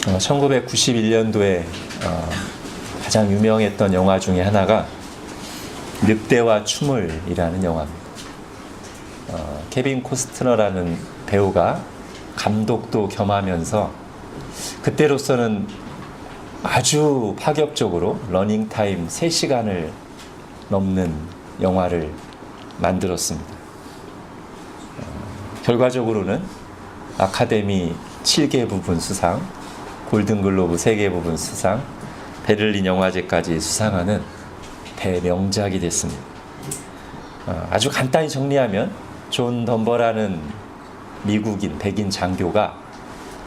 1991년도에 가장 유명했던 영화 중에 하나가 늑대와 춤을이라는 영화입니다. 케빈 코스트너라는 배우가 감독도 겸하면서 그때로서는 아주 파격적으로 러닝타임 3시간을 넘는 영화를 만들었습니다. 결과적으로는 아카데미 7개 부분 수상, 골든글로브 3개 부분 수상, 베를린 영화제까지 수상하는 대명작이 됐습니다. 아주 간단히 정리하면 존 덤버라는 미국인 백인 장교가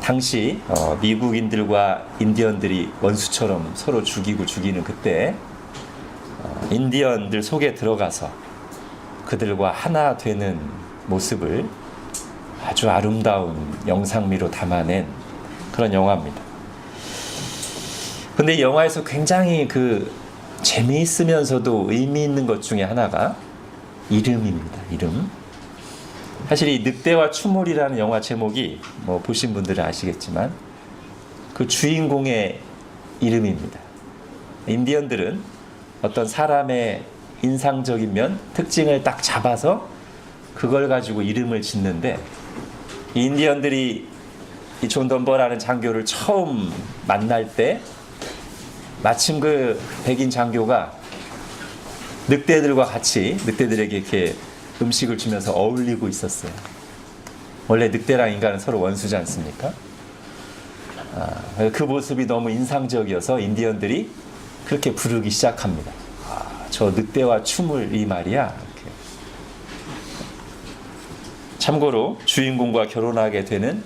당시 미국인들과 인디언들이 원수처럼 서로 죽이는 그때 인디언들 속에 들어가서 그들과 하나 되는 모습을 아주 아름다운 영상미로 담아낸 그런 영화입니다. 근데 이 영화에서 굉장히 재미있으면서도 의미 있는 것 중에 하나가 이름입니다. 이름. 사실 이 늑대와 춤을이라는 영화 제목이 보신 분들은 아시겠지만 그 주인공의 이름입니다. 인디언들은 어떤 사람의 인상적인 면, 특징을 딱 잡아서 그걸 가지고 이름을 짓는데 이 인디언들이 이 존 덤버라는 장교를 처음 만날 때 마침 그 백인 장교가 늑대들과 같이 늑대들에게 이렇게 음식을 주면서 어울리고 있었어요. 원래 늑대랑 인간은 서로 원수지 않습니까? 그 모습이 너무 인상적이어서 인디언들이 그렇게 부르기 시작합니다. 저 늑대와 춤을 이 말이야. 이렇게. 참고로 주인공과 결혼하게 되는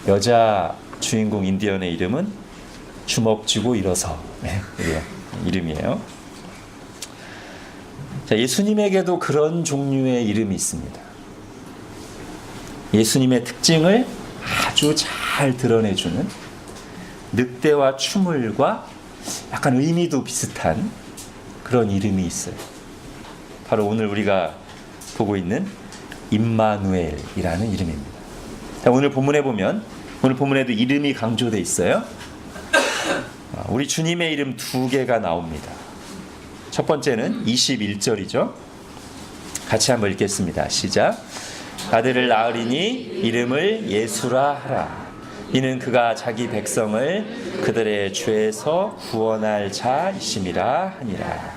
여자 주인공 인디언의 이름은 주먹 쥐고 일어서 이름이에요. 자, 예수님에게도 그런 종류의 이름이 있습니다. 예수님의 특징을 아주 잘 드러내주는 늑대와 춤을과 약간 의미도 비슷한 그런 이름이 있어요. 바로 오늘 우리가 보고 있는 임마누엘이라는 이름입니다. 자, 오늘 본문에 보면 오늘 본문에도 이름이 강조되어 있어요. 우리 주님의 이름 2개가 나옵니다. 첫 번째는 21절이죠. 같이 한번 읽겠습니다. 시작. 아들을 낳으리니 이름을 예수라 하라. 이는 그가 자기 백성을 그들의 죄에서 구원할 자이심이라 하니라.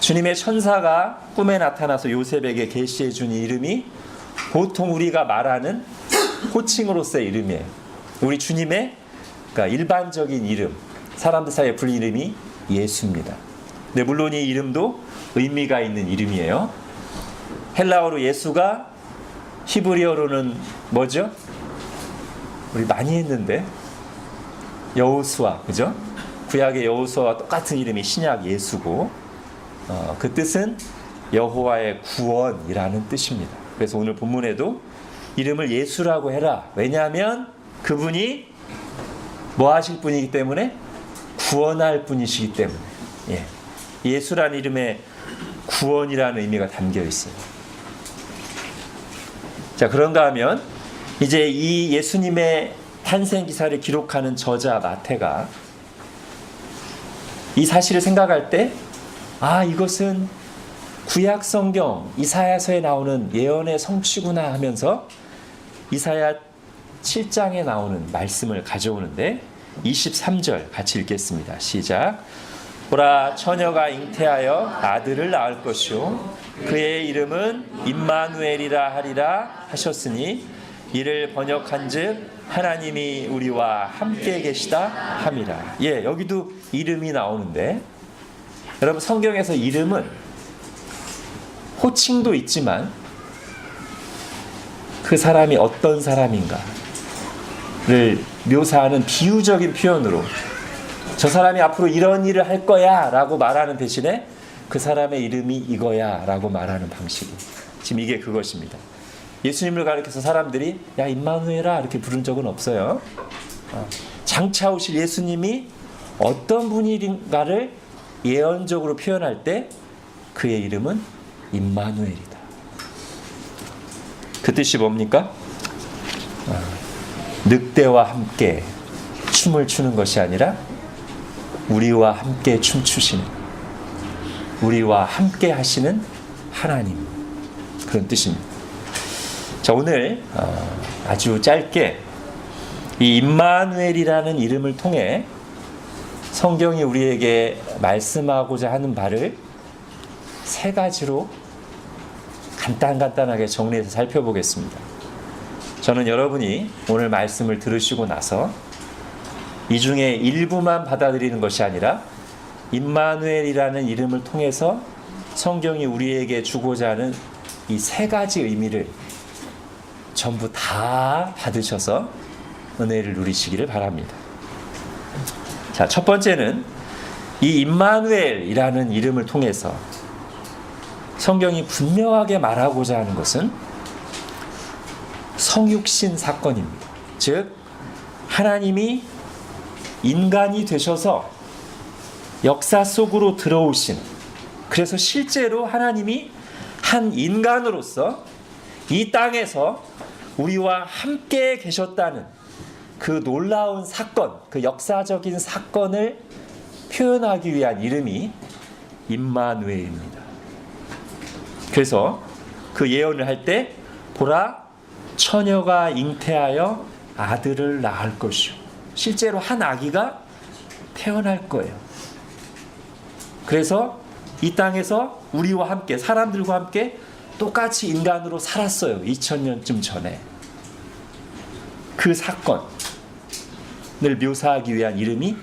주님의 천사가 꿈에 나타나서 요셉에게 계시해 준 이름이 보통 우리가 말하는 호칭으로서의 이름이에요. 우리 주님의 일반적인 이름, 사람들 사이에 불리는 이름이 예수입니다. 근데 물론 이 이름도 의미가 있는 이름이에요. 헬라어로 예수가 히브리어로는 뭐죠? 우리 많이 했는데 여호수아, 그죠? 구약의 여호수아와 똑같은 이름이 신약 예수고 그 뜻은 여호와의 구원이라는 뜻입니다. 그래서 오늘 본문에도 이름을 예수라고 해라. 왜냐하면 그분이 뭐 하실 분이기 때문에? 구원할 분이시기 때문에. 예수라는 이름에 구원이라는 의미가 담겨 있어요. 자, 그런가 하면 이제 이 예수님의 탄생 기사를 기록하는 저자 마태가 이 사실을 생각할 때 이것은 구약 성경 이사야서에 나오는 예언의 성취구나 하면서 이사야 7장에 나오는 말씀을 가져오는데 23절 같이 읽겠습니다. 시작. 보라, 처녀가 잉태하여 아들을 낳을 것이요 그의 이름은 임마누엘이라 하리라 하셨으니 이를 번역한즉 하나님이 우리와 함께 계시다 함이라. 여기도 이름이 나오는데 여러분, 성경에서 이름은 호칭도 있지만 그 사람이 어떤 사람인가를 묘사하는 비유적인 표현으로 저 사람이 앞으로 이런 일을 할 거야 라고 말하는 대신에 그 사람의 이름이 이거야 라고 말하는 방식이 지금 이게 그것입니다. 예수님을 가리켜서 사람들이 야 임마누엘아 이렇게 부른 적은 없어요. 장차 오실 예수님이 어떤 분인가를 예언적으로 표현할 때 그의 이름은 임마누엘이다. 그 뜻이 뭡니까? 늑대와 함께 춤을 추는 것이 아니라 우리와 함께 춤추시는, 우리와 함께 하시는 하나님, 그런 뜻입니다. 자, 오늘 아주 짧게 이 임마누엘이라는 이름을 통해 성경이 우리에게 말씀하고자 하는 바를 세 가지로 간단하게 정리해서 살펴보겠습니다. 저는 여러분이 오늘 말씀을 들으시고 나서 이 중에 일부만 받아들이는 것이 아니라 임마누엘이라는 이름을 통해서 성경이 우리에게 주고자 하는 이 세 가지 의미를 전부 다 받으셔서 은혜를 누리시기를 바랍니다. 자, 첫 번째는 이 임마누엘이라는 이름을 통해서 성경이 분명하게 말하고자 하는 것은 성육신 사건입니다. 즉, 하나님이 인간이 되셔서 역사 속으로 들어오신, 그래서 실제로 하나님이 한 인간으로서 이 땅에서 우리와 함께 계셨다는 그 놀라운 사건, 그 역사적인 사건을 표현하기 위한 이름이 임마누엘입니다. 그래서 그 예언을 할 때 보라, 처녀가 잉태하여 아들을 낳을 것이요, 실제로 한 아기가 태어날 거예요. 그래서 이 땅에서 우리와 함께, 사람들과 함께 똑같이 인간으로 살았어요. 2000년쯤 전에. 그 사건을 묘사하기 위한 이름이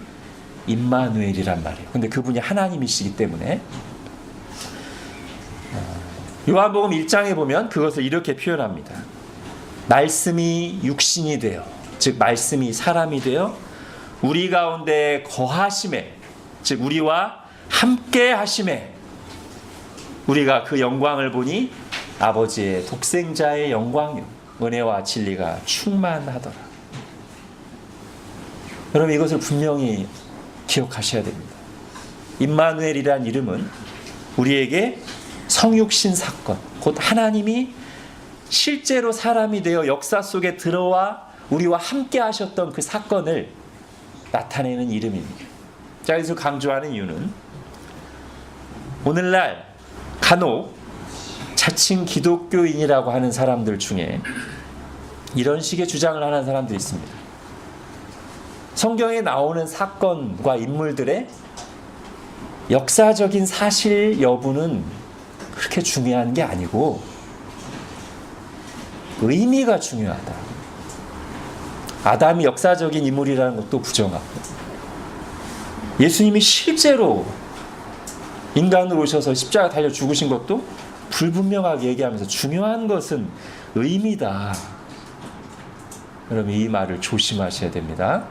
임마누엘이란 말이에요. 근데 그분이 하나님이시기 때문에 요한복음 1장에 보면 그것을 이렇게 표현합니다. 말씀이 육신이 되어, 즉 말씀이 사람이 되어 우리 가운데 거하심에, 즉 우리와 함께 하심에 우리가 그 영광을 보니 아버지의 독생자의 영광이요 은혜와 진리가 충만하더라. 여러분, 이것을 분명히 기억하셔야 됩니다. 임마누엘이라는 이름은 우리에게 성육신 사건, 곧 하나님이 실제로 사람이 되어 역사 속에 들어와 우리와 함께 하셨던 그 사건을 나타내는 이름입니다. 자, 여기서 강조하는 이유는 오늘날 간혹 자칭 기독교인이라고 하는 사람들 중에 이런 식의 주장을 하는 사람들이 있습니다. 성경에 나오는 사건과 인물들의 역사적인 사실 여부는 그렇게 중요한 게 아니고 의미가 중요하다. 아담이 역사적인 인물이라는 것도 부정하고, 예수님이 실제로 인간으로 오셔서 십자가 달려 죽으신 것도 불분명하게 얘기하면서 중요한 것은 의미다. 여러분, 이 말을 조심하셔야 됩니다.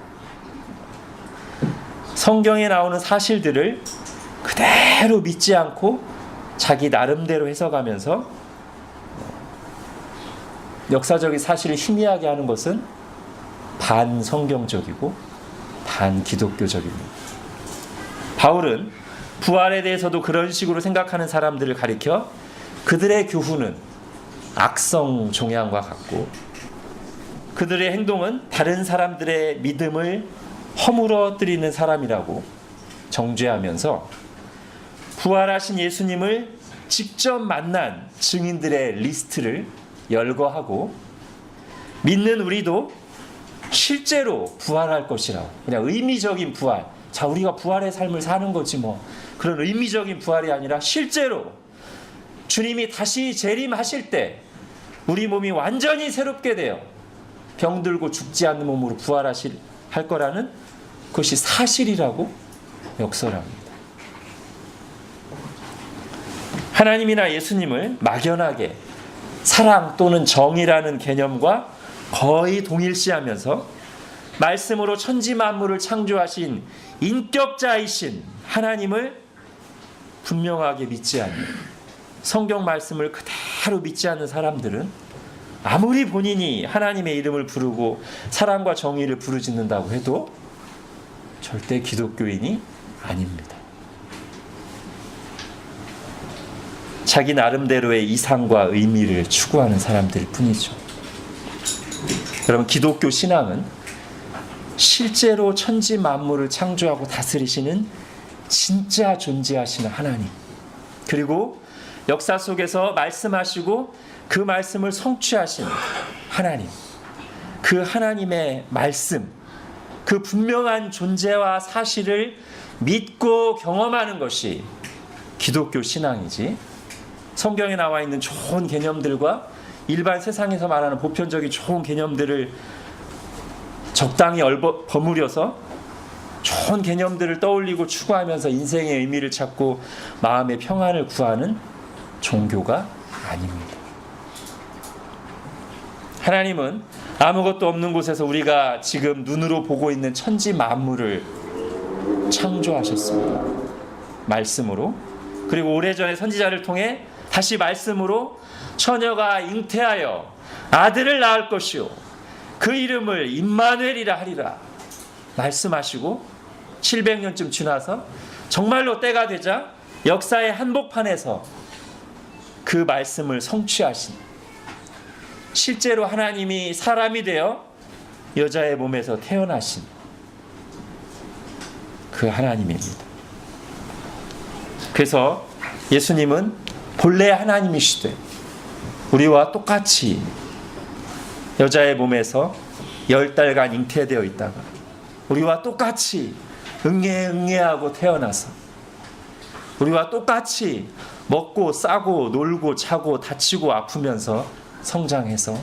성경에 나오는 사실들을 그대로 믿지 않고 자기 나름대로 해석하면서 역사적인 사실을 희미하게 하는 것은 반성경적이고 반기독교적입니다. 바울은 부활에 대해서도 그런 식으로 생각하는 사람들을 가리켜 그들의 교훈은 악성 종양과 같고 그들의 행동은 다른 사람들의 믿음을 허물어뜨리는 사람이라고 정죄하면서 부활하신 예수님을 직접 만난 증인들의 리스트를 열거하고 믿는 우리도 실제로 부활할 것이라고, 그냥 의미적인 부활, 자 우리가 부활의 삶을 사는 거지 뭐, 그런 의미적인 부활이 아니라 실제로 주님이 다시 재림하실 때 우리 몸이 완전히 새롭게 되어 병들고 죽지 않는 몸으로 부활하실 할 거라는 그것이 사실이라고 역설합니다. 하나님이나 예수님을 막연하게 사랑 또는 정의라는 개념과 거의 동일시하면서 말씀으로 천지 만물을 창조하신 인격자이신 하나님을 분명하게 믿지 않는, 성경 말씀을 그대로 믿지 않는 사람들은 아무리 본인이 하나님의 이름을 부르고 사랑과 정의를 부르짖는다고 해도 절대 기독교인이 아닙니다. 자기 나름대로의 이상과 의미를 추구하는 사람들 뿐이죠. 여러분, 기독교 신앙은 실제로 천지 만물을 창조하고 다스리시는 진짜 존재하시는 하나님, 그리고 역사 속에서 말씀하시고 그 말씀을 성취하신 하나님, 그 하나님의 말씀, 그 분명한 존재와 사실을 믿고 경험하는 것이 기독교 신앙이지, 성경에 나와 있는 좋은 개념들과 일반 세상에서 말하는 보편적인 좋은 개념들을 적당히 버무려서 좋은 개념들을 떠올리고 추구하면서 인생의 의미를 찾고 마음의 평안을 구하는 종교가 아닙니다. 하나님은 아무것도 없는 곳에서 우리가 지금 눈으로 보고 있는 천지 만물을 창조하셨습니다. 말씀으로. 그리고 오래전에 선지자를 통해 다시 말씀으로 처녀가 잉태하여 아들을 낳을 것이요 그 이름을 임마누엘이라 하리라 말씀하시고 700년쯤 지나서 정말로 때가 되자 역사의 한복판에서 그 말씀을 성취하신, 실제로 하나님이 사람이 되어 여자의 몸에서 태어나신 그 하나님입니다. 그래서 예수님은 본래 하나님이시되 우리와 똑같이 여자의 몸에서 10달간 잉태되어 있다가 우리와 똑같이 응애응애하고 태어나서 우리와 똑같이 먹고 싸고 놀고 자고 다치고 아프면서 성장해서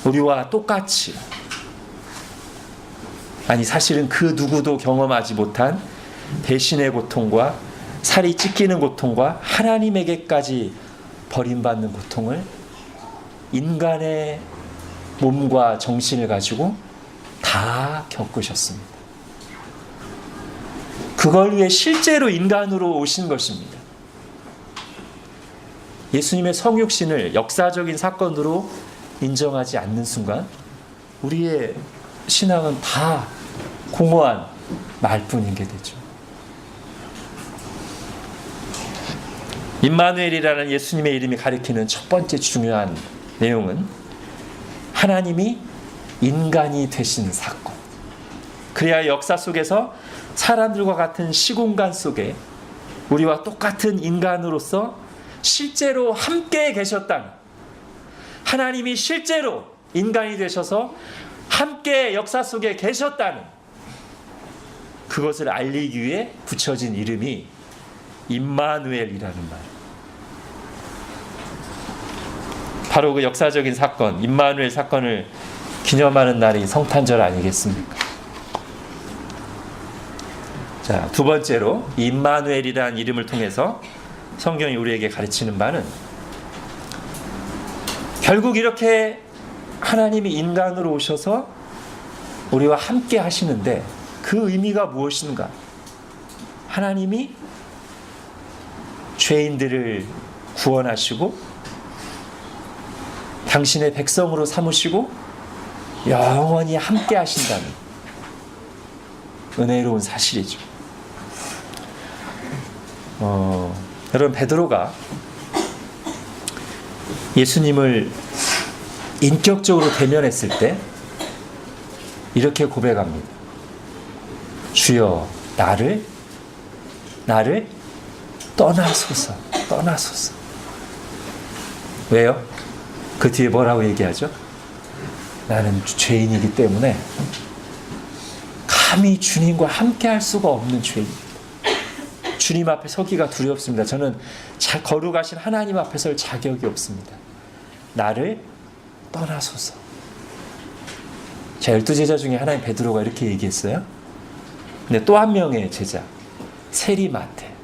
우리와 똑같이, 아니 사실은 그 누구도 경험하지 못한 배신의 고통과 살이 찢기는 고통과 하나님에게까지 버림받는 고통을 인간의 몸과 정신을 가지고 다 겪으셨습니다. 그걸 위해 실제로 인간으로 오신 것입니다. 예수님의 성육신을 역사적인 사건으로 인정하지 않는 순간 우리의 신앙은 다 공허한 말뿐인 게 되죠. 임마누엘이라는 예수님의 이름이 가리키는 첫 번째 중요한 내용은 하나님이 인간이 되신 사건. 그래야 역사 속에서 사람들과 같은 시공간 속에 우리와 똑같은 인간으로서 실제로 함께 계셨다는, 하나님이 실제로 인간이 되셔서 함께 역사 속에 계셨다는 그것을 알리기 위해 붙여진 이름이 임마누엘이라는 말. 바로 그 역사적인 사건, 임마누엘 사건을 기념하는 날이 성탄절 아니겠습니까? 자, 두 번째로 임마누엘이라는 이름을 통해서 성경이 우리에게 가르치는 바는 결국 이렇게 하나님이 인간으로 오셔서 우리와 함께 하시는데 그 의미가 무엇인가? 하나님이 죄인들을 구원하시고 당신의 백성으로 삼으시고 영원히 함께 하신다는 은혜로운 사실이죠. 여러분, 베드로가 예수님을 인격적으로 대면했을 때 이렇게 고백합니다. 주여, 나를 떠나소서. 왜요? 그 뒤에 뭐라고 얘기하죠? 나는 죄인이기 때문에 감히 주님과 함께 할 수가 없는 죄인입니다. 주님 앞에 서기가 두렵습니다. 저는 거룩하신 하나님 앞에 설 자격이 없습니다. 나를 떠나소서. 자, 12제자 중에 하나인 베드로가 이렇게 얘기했어요. 근데 또 한 명의 제자, 세리마테.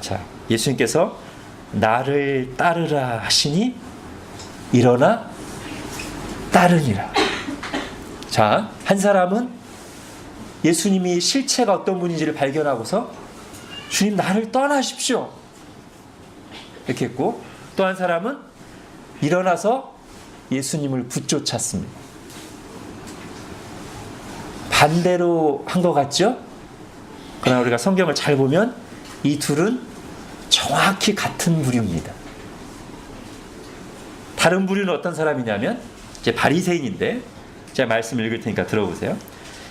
자, 예수님께서 나를 따르라 하시니 일어나 따르니라. 자, 한 사람은 예수님이 실체가 어떤 분인지를 발견하고서 주님, 나를 떠나십시오 이렇게 했고, 또 한 사람은 일어나서 예수님을 붙쫓았습니다. 반대로 한 것 같죠? 그러나 우리가 성경을 잘 보면 이 둘은 정확히 같은 부류입니다. 다른 부류는 어떤 사람이냐면 이제 바리새인인데, 제가 말씀 읽을 테니까 들어보세요.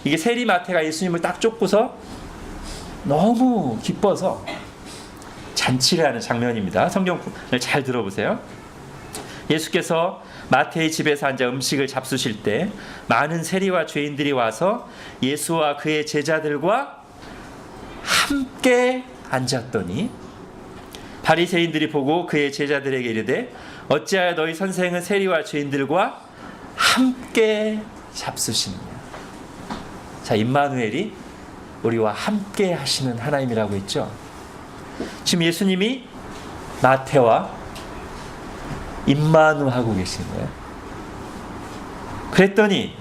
이게 세리 마태가 예수님을 딱 쫓고서 너무 기뻐서 잔치를 하는 장면입니다. 성경을 잘 들어보세요. 예수께서 마태의 집에서 앉아 음식을 잡수실 때 많은 세리와 죄인들이 와서 예수와 그의 제자들과 함께 앉았더니 바리새인들이 보고 그의 제자들에게 이르되 어찌하여 너희 선생은 세리와 죄인들과 함께 잡수시느냐. 자, 임마누엘이 우리와 함께 하시는 하나님이라고 했죠. 지금 예수님이 마태와 임마누 하고 계신 거예요. 그랬더니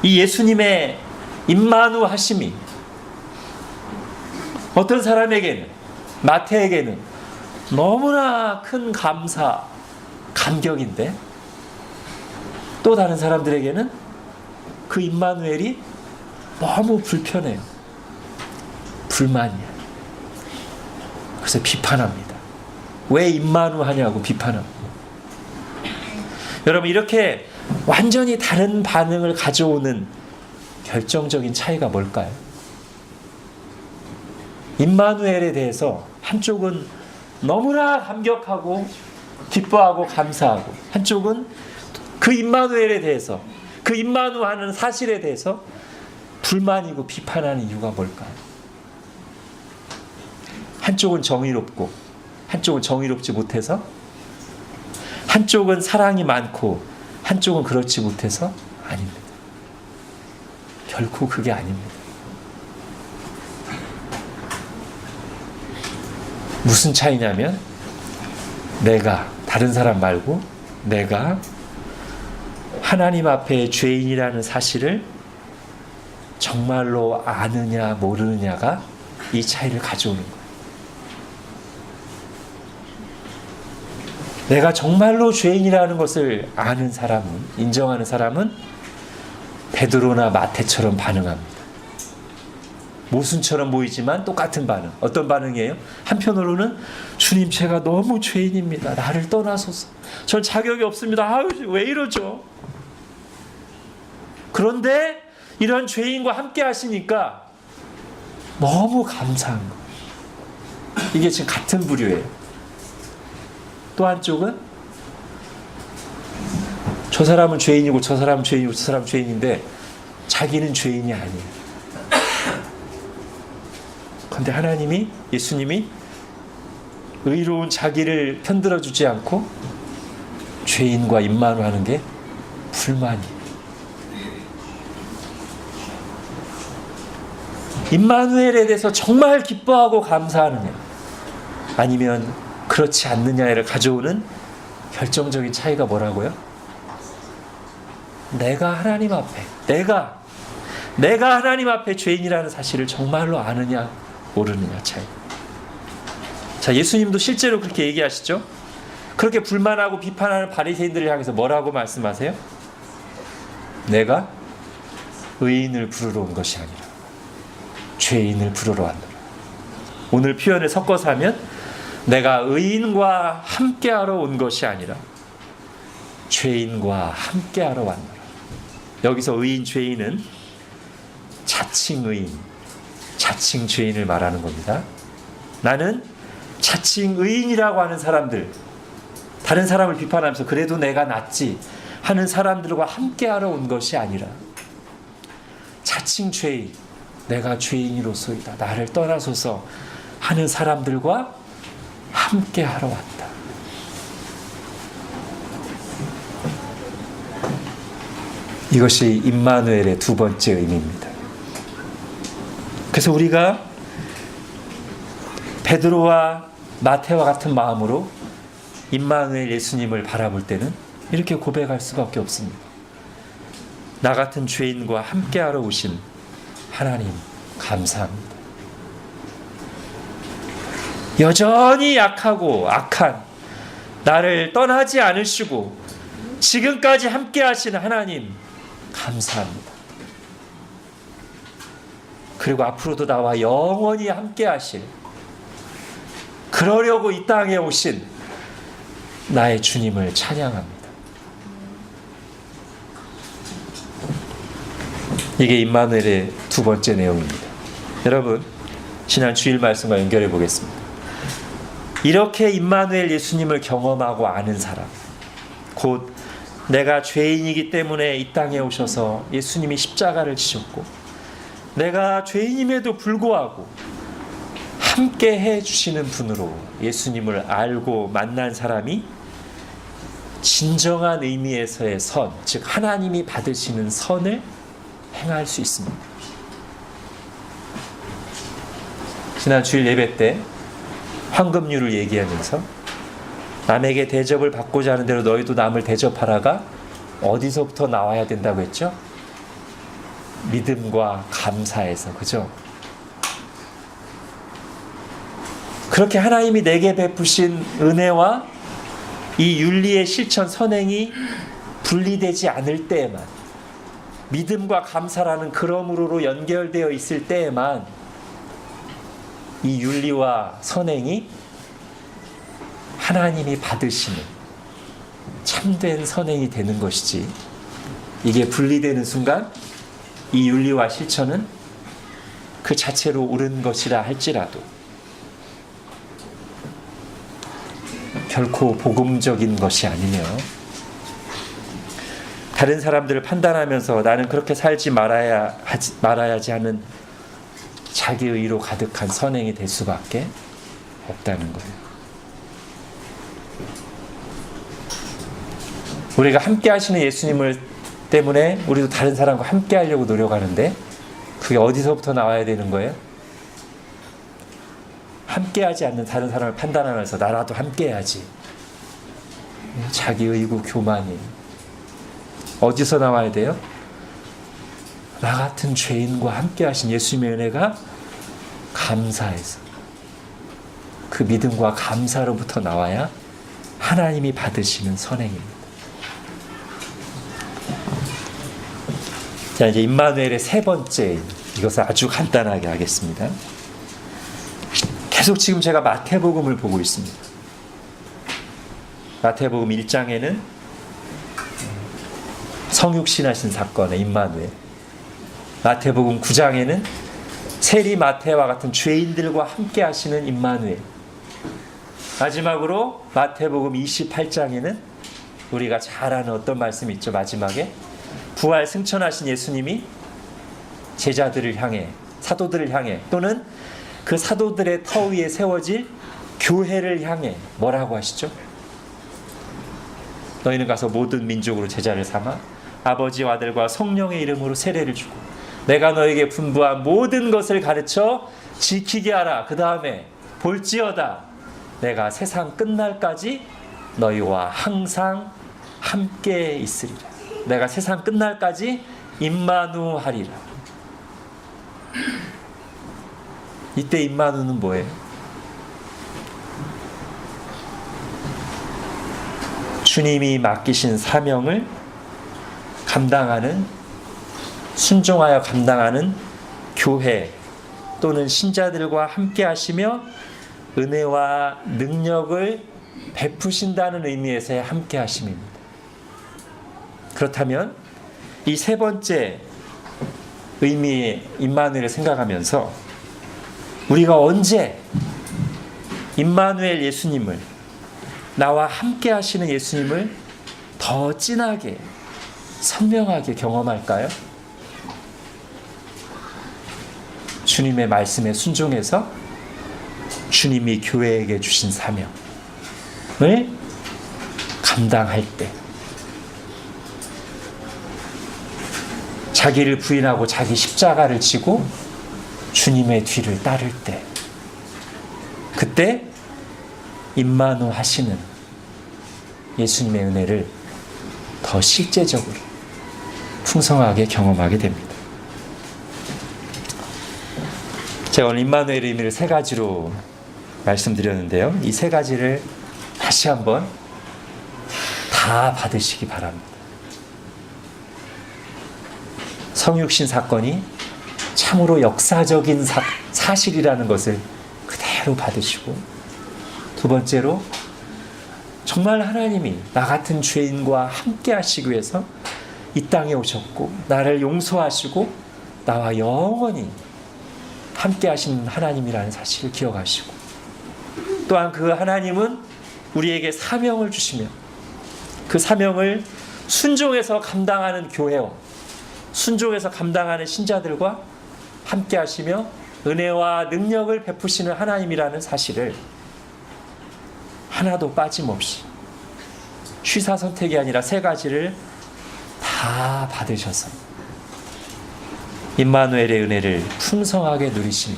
이 예수님의 임마누 하심이 어떤 사람에게는, 마태에게는 너무나 큰 감사, 감격인데, 또 다른 사람들에게는 그 임마누엘이 너무 불편해요. 불만이야. 그래서 비판합니다. 왜 임마누 하냐고 비판합니다. 여러분, 이렇게 완전히 다른 반응을 가져오는 결정적인 차이가 뭘까요? 임마누엘에 대해서 한쪽은 너무나 감격하고 기뻐하고 감사하고, 한쪽은 그 임마누엘에 대해서, 그 임마누하는 사실에 대해서 불만이고 비판하는 이유가 뭘까요? 한쪽은 정의롭고 한쪽은 정의롭지 못해서, 한쪽은 사랑이 많고 한쪽은 그렇지 못해서? 아닙니다. 결코 그게 아닙니다. 무슨 차이냐면, 내가, 다른 사람 말고 내가 하나님 앞에 죄인이라는 사실을 정말로 아느냐 모르느냐가 이 차이를 가져오는 거예요. 내가 정말로 죄인이라는 것을 아는 사람은, 인정하는 사람은 베드로나 마태처럼 반응합니다. 모순처럼 보이지만 똑같은 반응. 어떤 반응이에요? 한편으로는 주님, 제가 너무 죄인입니다. 나를 떠나소서. 전 자격이 없습니다. 아유, 왜 이러죠? 그런데 이런 죄인과 함께 하시니까 너무 감사한 거예요. 이게 지금 같은 부류예요. 또 한쪽은 저 사람은 죄인이고 저 사람은 죄인이고 저 사람은 죄인인데 자기는 죄인이 아니에요. 그런데 하나님이, 예수님이 의로운 자기를 편들어 주지 않고 죄인과 임마누 하는 게 불만이에요. 임마누엘에 대해서 정말 기뻐하고 감사하느냐, 아니면 그렇지 않느냐를 가져오는 결정적인 차이가 뭐라고요? 내가 하나님 앞에, 내가 하나님 앞에 죄인이라는 사실을 정말로 아느냐 모르느냐 차이. 자, 예수님도 실제로 그렇게 얘기하시죠. 그렇게 불만하고 비판하는 바리새인들을 향해서 뭐라고 말씀하세요? 내가 의인을 부르러 온 것이 아니라 죄인을 부르러 왔노라. 오늘 표현을 섞어서 하면 내가 의인과 함께하러 온 것이 아니라 죄인과 함께하러 왔노라. 여기서 의인, 죄인은 자칭 의인, 자칭 죄인을 말하는 겁니다. 나는 자칭 의인이라고 하는 사람들, 다른 사람을 비판하면서 그래도 내가 낫지 하는 사람들과 함께하러 온 것이 아니라 자칭 죄인, 내가 죄인으로서이다, 나를 떠나소서 하는 사람들과 함께하러 왔다. 이것이 임마누엘의 두 번째 의미입니다. 그래서 우리가 베드로와 마태와 같은 마음으로 임마누엘 예수님을 바라볼 때는 이렇게 고백할 수밖에 없습니다. 나 같은 죄인과 함께하러 오신 하나님, 감사합니다. 여전히 약하고 악한 나를 떠나지 않으시고 지금까지 함께 하신 하나님, 감사합니다. 그리고 앞으로도 나와 영원히 함께 하실, 그러려고 이 땅에 오신 나의 주님을 찬양합니다. 이게 임마누엘의 두 번째 내용입니다. 여러분, 지난 주일 말씀과 연결해 보겠습니다. 이렇게 임마누엘 예수님을 경험하고 아는 사람, 곧 내가 죄인이기 때문에 이 땅에 오셔서 예수님이 십자가를 지셨고 내가 죄인임에도 불구하고 함께 해주시는 분으로 예수님을 알고 만난 사람이 진정한 의미에서의 선, 즉 하나님이 받으시는 선을 행할 수 있습니다. 지난 주일 예배 때 황금률을 얘기하면서 남에게 대접을 받고자 하는 대로 너희도 남을 대접하라가 어디서부터 나와야 된다고 했죠? 믿음과 감사에서, 그죠? 그렇게 하나님이 내게 베푸신 은혜와 이 윤리의 실천 선행이 분리되지 않을 때에만, 믿음과 감사라는 그러므로로 연결되어 있을 때에만 이 윤리와 선행이 하나님이 받으시는 참된 선행이 되는 것이지, 이게 분리되는 순간 이 윤리와 실천은 그 자체로 옳은 것이라 할지라도 결코 복음적인 것이 아니며, 다른 사람들을 판단하면서 나는 그렇게 살지 말아야지 하는 자기의로 가득한 선행이 될 수밖에 없다는 거예요. 우리가 함께 하시는 예수님을 때문에 우리도 다른 사람과 함께 하려고 노력하는데 그게 어디서부터 나와야 되는 거예요? 함께 하지 않는 다른 사람을 판단하면서 나라도 함께 해야지. 자기 의고 교만이 어디서 나와야 돼요? 나 같은 죄인과 함께 하신 예수님의 은혜가 감사해서, 그 믿음과 감사로부터 나와야 하나님이 받으시는 선행입니다. 자, 이제 임마누엘의 세 번째, 이것을 아주 간단하게 하겠습니다. 계속 지금 제가 마태복음을 보고 있습니다. 마태복음 1장에는 성육신하신 사건의 임마누엘, 마태복음 9장에는 세리 마태와 같은 죄인들과 함께 하시는 임마누엘, 마지막으로 마태복음 28장에는 우리가 잘 아는 어떤 말씀이 있죠. 마지막에 부활 승천하신 예수님이 제자들을 향해, 사도들을 향해, 또는 그 사도들의 터 위에 세워질 교회를 향해 뭐라고 하시죠? 너희는 가서 모든 민족으로 제자를 삼아 아버지와 아들과 성령의 이름으로 세례를 주고 내가 너에게 분부한 모든 것을 가르쳐 지키게 하라. 그 다음에 볼지어다 내가 세상 끝날까지 너희와 항상 함께 있으리라. 내가 세상 끝날까지 임마누하리라. 이때 임마누는 뭐예요? 주님이 맡기신 사명을 감당하는, 순종하여 감당하는 교회 또는 신자들과 함께 하시며 은혜와 능력을 베푸신다는 의미에서의 함께 하심입니다. 그렇다면 이 세 번째 의미의 임마누엘을 생각하면서 우리가 언제 임마누엘 예수님을, 나와 함께 하시는 예수님을 더 진하게, 선명하게 경험할까요? 주님의 말씀에 순종해서 주님이 교회에게 주신 사명을 감당할 때, 자기를 부인하고 자기 십자가를 지고 주님의 뒤를 따를 때, 그때 임마누 하시는 예수님의 은혜를 더 실제적으로 풍성하게 경험하게 됩니다. 제가 오늘 임마누엘의 의미를 세 가지로 말씀드렸는데요. 이 세 가지를 다시 한번 다 받으시기 바랍니다. 성육신 사건이 참으로 역사적인 사실이라는 것을 그대로 받으시고, 두 번째로 정말 하나님이 나 같은 죄인과 함께 하시기 위해서 이 땅에 오셨고 나를 용서하시고 나와 영원히 함께 하신 하나님이라는 사실을 기억하시고, 또한 그 하나님은 우리에게 사명을 주시며 그 사명을 순종해서 감당하는 교회와 순종해서 감당하는 신자들과 함께 하시며 은혜와 능력을 베푸시는 하나님이라는 사실을 하나도 빠짐없이 취사선택이 아니라 세 가지를 다 받으셔서 임마누엘의 은혜를 풍성하게 누리신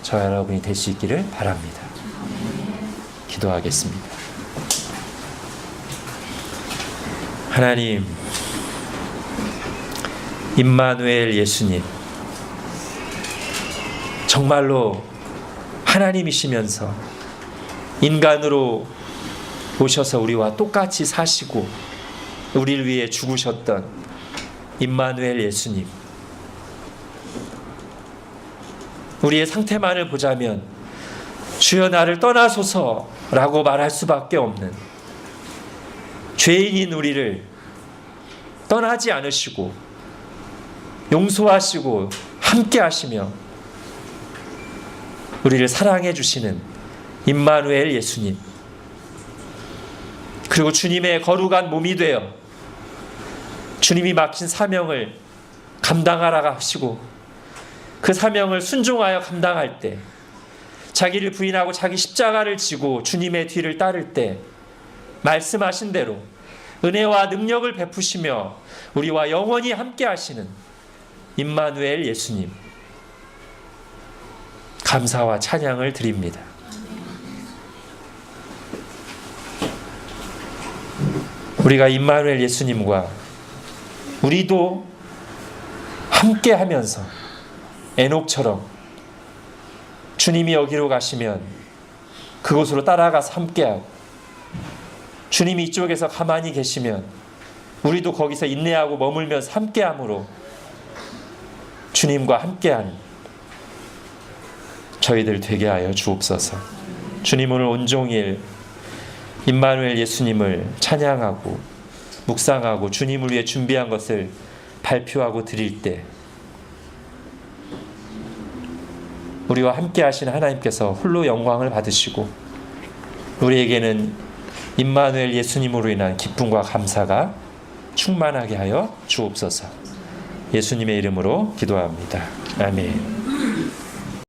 저와 여러분이 될 수 있기를 바랍니다. 기도하겠습니다. 하나님, 임마누엘 예수님, 정말로 하나님이시면서 인간으로 오셔서 우리와 똑같이 사시고 우리를 위해 죽으셨던 임마누엘 예수님, 우리의 상태만을 보자면 주여 나를 떠나소서라고 말할 수밖에 없는 죄인인 우리를 떠나지 않으시고 용서하시고 함께 하시며 우리를 사랑해 주시는 임마누엘 예수님, 그리고 주님의 거룩한 몸이 되어 주님이 맡긴 사명을 감당하라 하시고 그 사명을 순종하여 감당할 때, 자기를 부인하고 자기 십자가를 지고 주님의 뒤를 따를 때 말씀하신 대로 은혜와 능력을 베푸시며 우리와 영원히 함께 하시는 임마누엘 예수님, 감사와 찬양을 드립니다. 우리가 임마누엘 예수님과 우리도 함께 하면서 에녹처럼 주님이 여기로 가시면 그곳으로 따라가서 함께하고, 주님이 이쪽에서 가만히 계시면 우리도 거기서 인내하고 머물면서 함께함으로 주님과 함께하는 저희들 되게 하여 주옵소서. 주님, 오늘 온종일 임마누엘 예수님을 찬양하고 묵상하고 주님을 위해 준비한 것을 발표하고 드릴 때 우리와 함께 하신 하나님께서 홀로 영광을 받으시고 우리에게는 임마누엘 예수님으로 인한 기쁨과 감사가 충만하게 하여 주옵소서. 예수님의 이름으로 기도합니다. 아멘.